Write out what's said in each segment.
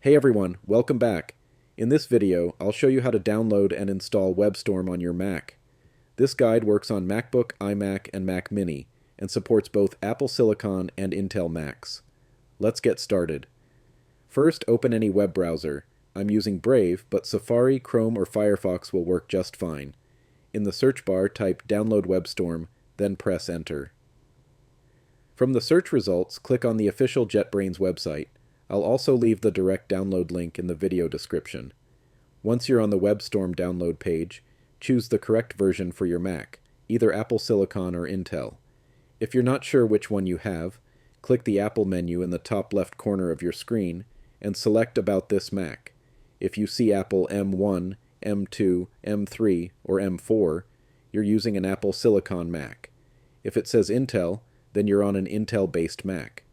Hey everyone, welcome back. In this video, I'll show you how to download and install WebStorm on your Mac. This guide works on MacBook, iMac, and Mac Mini, and supports both Apple Silicon and Intel Macs. Let's get started. First, open any web browser. I'm using Brave, but Safari, Chrome, or Firefox will work just fine. In the search bar, type Download WebStorm, then press Enter. From the search results, click on the official JetBrains website. I'll also leave the direct download link in the video description. Once you're on the WebStorm download page, choose the correct version for your Mac, either Apple Silicon or Intel. If you're not sure which one you have, click the Apple menu in the top left corner of your screen and select About This Mac. If you see Apple M1, M2, M3, or M4, you're using an Apple Silicon Mac. If it says Intel, then you're on an Intel-based Mac.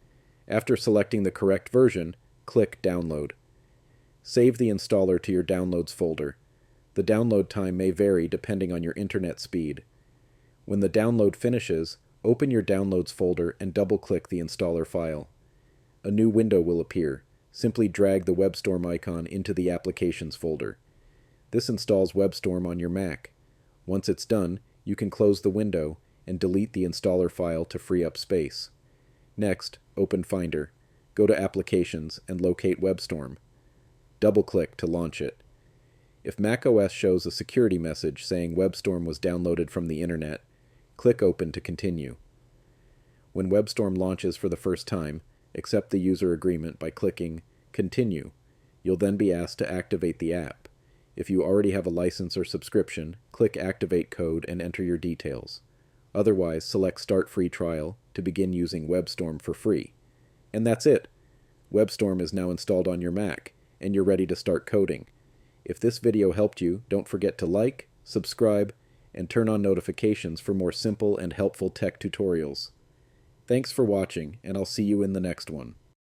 After selecting the correct version, click Download. Save the installer to your Downloads folder. The download time may vary depending on your internet speed. When the download finishes, open your Downloads folder and double-click the installer file. A new window will appear. Simply drag the WebStorm icon into the Applications folder. This installs WebStorm on your Mac. Once it's done, you can close the window and delete the installer file to free up space. Next, open Finder. Go to Applications and locate WebStorm. Double-click to launch it. If macOS shows a security message saying WebStorm was downloaded from the internet, click Open to continue. When WebStorm launches for the first time, accept the user agreement by clicking Continue. You'll then be asked to activate the app. If you already have a license or subscription, click Activate Code and enter your details. Otherwise, select Start Free Trial to begin using WebStorm for free. And that's it! WebStorm is now installed on your Mac, and you're ready to start coding. If this video helped you, don't forget to like, subscribe, and turn on notifications for more simple and helpful tech tutorials. Thanks for watching, and I'll see you in the next one.